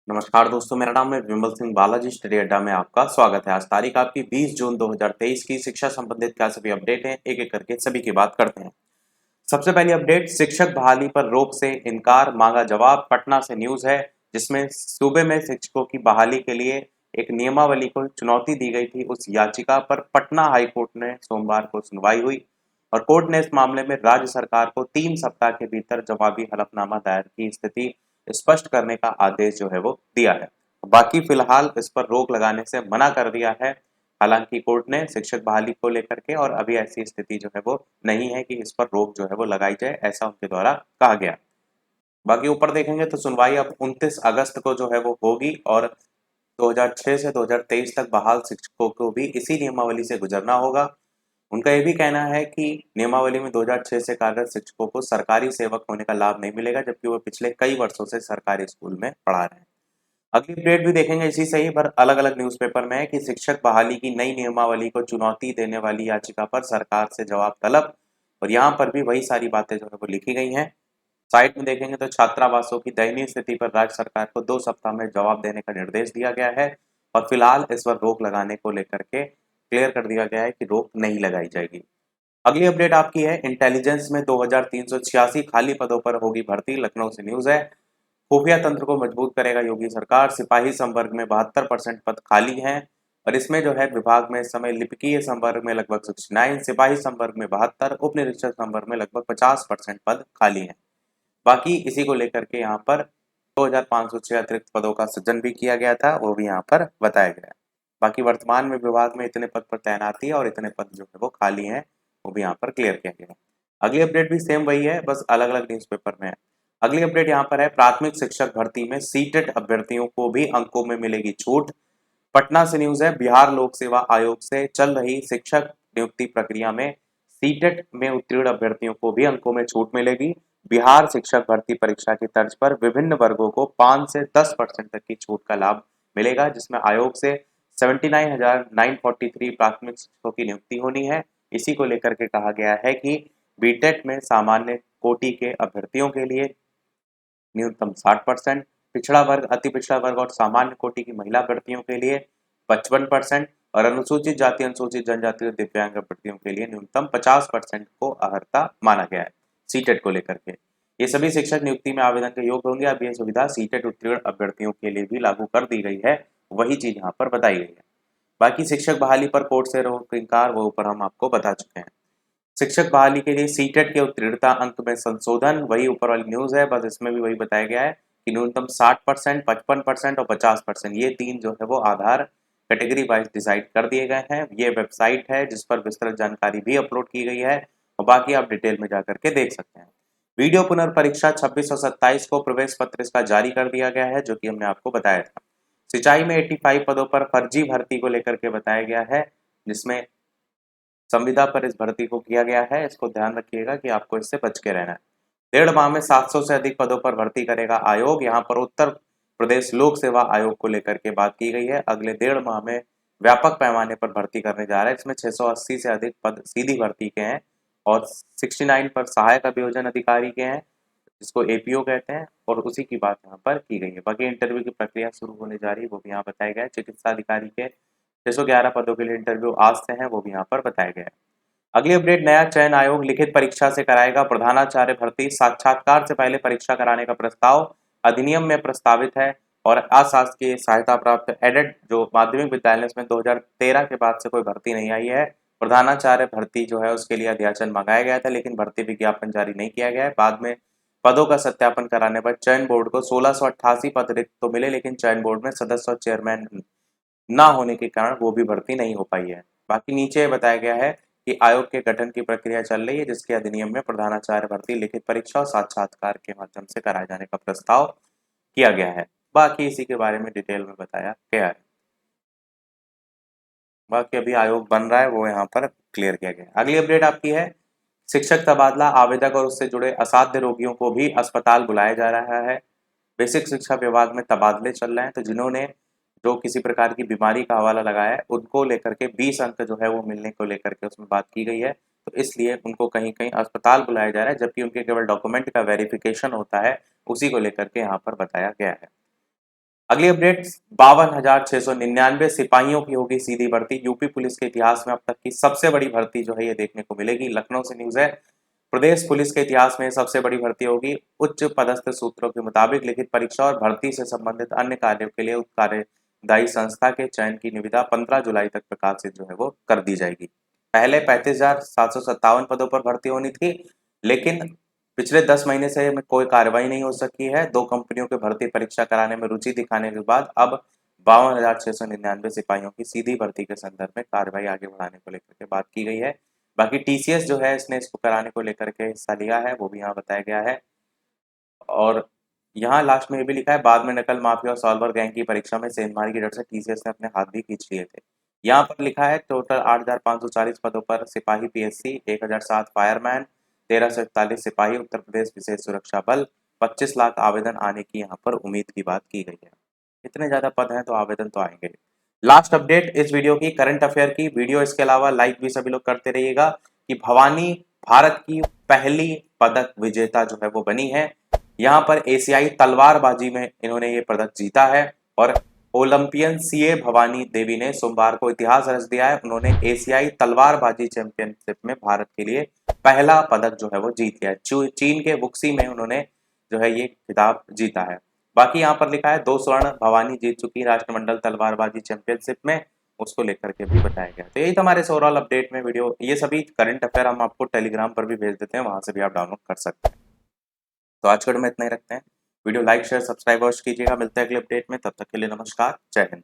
नमस्कार दोस्तों, मेरा नाम है विमल सिंह बालाजी। स्टडी अड्डा में आपका स्वागत है। आज तारीख आपकी 20 जून 2023 की। शिक्षा संबंधित क्या सभी अपडेट हैं, एक एक करके सभी की बात करते हैं। सबसे पहली अपडेट, शिक्षक बहाली पर रोक से इनकार, मांगा जवाब। पटना से न्यूज है, जिसमें सूबे में शिक्षकों की बहाली के लिए एक नियमावली को चुनौती दी गई थी। उस याचिका पर पटना हाईकोर्ट ने सोमवार को सुनवाई हुई और कोर्ट ने इस मामले में राज्य सरकार को 3 सप्ताह के भीतर जवाबी हलफनामा दायर की स्थिति स्पष्ट करने का आदेश जो है वो दिया है। बाकी फिलहाल इस पर रोक लगाने से मना कर दिया है, हालांकि कोर्ट ने शिक्षक बहाली को लेकर के, और अभी ऐसी स्थिति जो है वो नहीं है कि इस पर रोक जो है वो लगाई जाए, ऐसा उनके द्वारा कहा गया। बाकी ऊपर देखेंगे तो सुनवाई अब 29 अगस्त को जो है वो होगी और 2006 से 2023 तक बहाल शिक्षकों को भी इसी नियमावली से गुजरना होगा। उनका ये भी कहना है कि नियमावली में 2006 से कार्यरत शिक्षकों को सरकारी सेवक होने का लाभ नहीं मिलेगा, जबकि वो पिछले कई वर्षों से सरकारी स्कूल में पढ़ा रहे हैं। अगली अपडेट भी देखेंगे इसी से ही, पर अलग अलग न्यूज़पेपर में है कि शिक्षक बहाली की नई नियमावली को चुनौती देने वाली याचिका पर सरकार से जवाब तलब। और यहाँ पर भी वही सारी बातें जो है वो लिखी गई हैं। साइट में देखेंगे तो छात्रावासों की दयनीय स्थिति पर राज्य सरकार को 2 सप्ताह में जवाब देने का निर्देश दिया गया है और फिलहाल इस पर रोक लगाने को लेकर के क्लियर कर दिया गया है कि रोक नहीं लगाई जाएगी। अगली अपडेट आपकी है, इंटेलिजेंस में 2386 खाली पदों पर होगी भर्ती। लखनऊ से न्यूज है, खुफिया तंत्र को मजबूत करेगा योगी सरकार। सिपाही संवर्ग में 72% पद खाली हैं और इसमें जो है विभाग में इस समय लिपिकीय संवर्ग में लगभग 69, सिपाही संवर्ग में 72, उप निरीक्षक संवर्ग में लगभग 50% पद खाली हैं। बाकी इसी को लेकर के यहाँ पर 2506 अतिरिक्त पदों का सृजन भी किया गया था, वो भी यहाँ पर बताया गया है। बाकी वर्तमान में विभाग में इतने पद पर तैनाती है और इतने पद जो है वो खाली हैं, वो भी यहाँ पर क्लियर किया गया है। अगली अपडेट भी सेम वही है, बस अलग अलग न्यूज़पेपर में है। अगली अपडेट यहाँ पर है, प्राथमिक शिक्षक भर्ती में सीटेट अभ्यर्थियों को भी अंकों में मिलेगी छूट। पटना से न्यूज है, बिहार लोक सेवा आयोग से चल रही शिक्षक नियुक्ति प्रक्रिया में सीटेट में उत्तीर्ण अभ्यर्थियों को भी अंकों में छूट मिलेगी। बिहार शिक्षक भर्ती परीक्षा की तर्ज पर विभिन्न वर्गों को 5 से 10% तक की छूट का लाभ मिलेगा, जिसमें आयोग से 79,943 प्राथमिक शिक्षकों की नियुक्ति होनी है। इसी को लेकर के कहा गया है कि बीटेट में सामान्य कोटि के अभ्यर्थियों के लिए न्यूनतम 60%, पिछड़ा वर्ग, अति पिछड़ा वर्ग और सामान्य कोटि की महिला अभ्यर्थियों के लिए 55% और अनुसूचित जाति, अनुसूचित जनजाति और दिव्यांग अभ्यर्थियों के लिए न्यूनतम 50% को अर्हता माना गया है सीटेट को लेकर के। ये सभी शिक्षक नियुक्ति में आवेदन के योग्य होंगे। अब ये सुविधा सीटेट उत्तीर्ण अभ्यर्थियों के लिए भी लागू कर दी गई है, वही चीज यहाँ पर बताई गई है। बाकी शिक्षक बहाली पर कोर्ट से रोक इंकार, वो ऊपर हम आपको बता चुके हैं। शिक्षक बहाली के लिए सीटेट के उत्तीर्णता अंक में संशोधन, वही ऊपर वाली न्यूज है, बस इसमें भी वही बताया गया है कि न्यूनतम 60%, 55% और 50%, ये तीन जो है वो आधार कैटेगरी वाइज डिसाइड कर दिए गए हैं। ये वेबसाइट है जिस पर विस्तृत जानकारी भी अपलोड की गई है और बाकी आप डिटेल में जाकर के देख सकते हैं। वीडियो पुनर्परीक्षा 26 और 27 को प्रवेश पत्र इसका जारी कर दिया गया है, जो कि हमने आपको बताया था। सिंचाई में 85 पदों पर फर्जी भर्ती को लेकर के बताया गया है, जिसमें संविदा पर इस भर्ती को किया गया है। इसको ध्यान रखिएगा कि आपको इससे बच के रहना है। 1.5 माह में 700 से अधिक पदों पर भर्ती करेगा आयोग। यहाँ पर उत्तर प्रदेश लोक सेवा आयोग को लेकर के बात की गई है। अगले 1.5 माह में व्यापक पैमाने पर भर्ती करने जा रहा है। इसमें 680 से अधिक पद सीधी भर्ती के हैं और 69 पर सहायक अभियोजन अधिकारी के हैं, जिसको एपीओ कहते हैं, और उसी की बात यहाँ पर की गई है। बाकी इंटरव्यू की प्रक्रिया शुरू होने जा रही है, वो भी यहाँ बताया गया है। चिकित्सा अधिकारी के 611 पदों के लिए इंटरव्यू आज से हैं, वो भी यहाँ पर बताया गया है। अगली अपडेट, नया चयन आयोग लिखित परीक्षा से कराएगा प्रधानाचार्य भर्ती। साक्षात्कार से पहले परीक्षा कराने का प्रस्ताव अधिनियम में प्रस्तावित है और अशासकीय सहायता प्राप्त एडेड जो माध्यमिक विद्यालय में 2013 के बाद से कोई भर्ती नहीं आई है, प्रधानाचार्य भर्ती जो है उसके लिए अध्याचन मंगाया गया था, लेकिन भर्ती विज्ञापन जारी नहीं किया गया है। बाद में पदों का सत्यापन कराने पर चयन बोर्ड को 1688 पद रिक्त तो मिले, लेकिन चयन बोर्ड में सदस्य और चेयरमैन ना होने के कारण वो भी भर्ती नहीं हो पाई है। बाकी नीचे बताया गया है कि आयोग के गठन की प्रक्रिया चल रही है, जिसके अधिनियम में प्रधानाचार्य भर्ती लिखित परीक्षा और साक्षात्कार के माध्यम से कराए जाने का प्रस्ताव किया गया है। बाकी इसी के बारे में डिटेल में बताया गया है। बाकी अभी आयोग बन रहा है, वो यहाँ पर क्लियर किया गया है। अगली अपडेट आपकी है, शिक्षक तबादला, आवेदक और उससे जुड़े असाध्य रोगियों को भी अस्पताल बुलाया जा रहा है। बेसिक शिक्षा विभाग में तबादले चल रहे हैं, तो जिन्होंने जो किसी प्रकार की बीमारी का हवाला लगाया है उनको लेकर के 20 अंक जो है वो मिलने को लेकर के उसमें बात की गई है। तो इसलिए उनको कहीं कहीं अस्पताल बुलाया जा रहा है, जबकि उनके केवल डॉक्यूमेंट का वेरिफिकेशन होता है, उसी को लेकर के यहाँ पर बताया गया है। अगली अपडेट 52,699 सिपाहियों की होगी सीधी भर्ती। यूपी पुलिस के इतिहास में अब तक की सबसे बड़ी भर्ती जो है ये देखने को मिलेगी। लखनऊ से न्यूज है, प्रदेश पुलिस के इतिहास में सबसे बड़ी भर्ती होगी। उच्च पदस्थ सूत्रों के मुताबिक लिखित परीक्षा और भर्ती से संबंधित अन्य कार्यों के लिए कार्यदायी संस्था के चयन की निविदा 15 जुलाई तक प्रकाशित जो है वो कर दी जाएगी। पहले 35,757 पदों पर भर्ती होनी थी, लेकिन पिछले 10 महीने से कोई कार्रवाई नहीं हो सकी है। 2 कंपनियों के भर्ती परीक्षा कराने में रुचि दिखाने के बाद अब 52,699 सिपाहियों की सीधी भर्ती के संदर्भ में कार्रवाई आगे बढ़ाने को लेकर के बात की गई है। बाकी टीसीएस जो है इसने इसको कराने को लेकर के हिस्सा लिया है, वो भी यहाँ बताया गया है। और यहाँ लास्ट में ये भी लिखा है, बाद में नकल माफिया और सॉल्वर गैंग की परीक्षा में सेंधमारी की डर से टीसीएस ने अपने हाथ भी खींच लिए थे। यहाँ पर लिखा है टोटल 8,540 पदों पर सिपाही पीएससी, 1,007 फायरमैन, 1341 सिपाही उत्तर प्रदेश विशेष सुरक्षा बल, 25 लाख आवेदन आने की यहाँ पर उम्मीद की बात की गई है। इतने ज्यादा पद हैं तो आवेदन तो आएंगे। लास्ट अपडेट इस वीडियो की करंट अफेयर की वीडियो, इसके अलावा लाइक भी सभी लोग करते रहिएगा कि भवानी भारत की पहली पदक विजेता जो है वो बनी है। यहाँ पर एशियाई तलवारबाजी में इन्होंने ये पदक जीता है और ओलंपियन सीए भवानी देवी ने सोमवार को इतिहास रच दिया है। उन्होंने एशियाई तलवारबाजी चैंपियनशिप में भारत के लिए पहला पदक जो है वो जीत लिया है। चीन के वुक्सी में उन्होंने जो है ये खिताब जीता है। बाकी यहाँ पर लिखा है 2 स्वर्ण भवानी जीत चुकी राष्ट्रमंडल तलवारबाजी चैंपियनशिप में, उसको लेकर के भी बताया गया। तो यही था हमारे ओवरऑल अपडेट में वीडियो। ये सभी करंट अफेयर हम आपको टेलीग्राम पर भी भेज देते हैं, वहां से भी आप डाउनलोड कर सकते हैं। तो आज के वीडियो में इतना ही रखते हैं। वीडियो लाइक शेयर सब्सक्राइब अवश्य कीजिएगा। मिलते हैं अगले अपडेट में, तब तक के लिए नमस्कार, जय हिंद।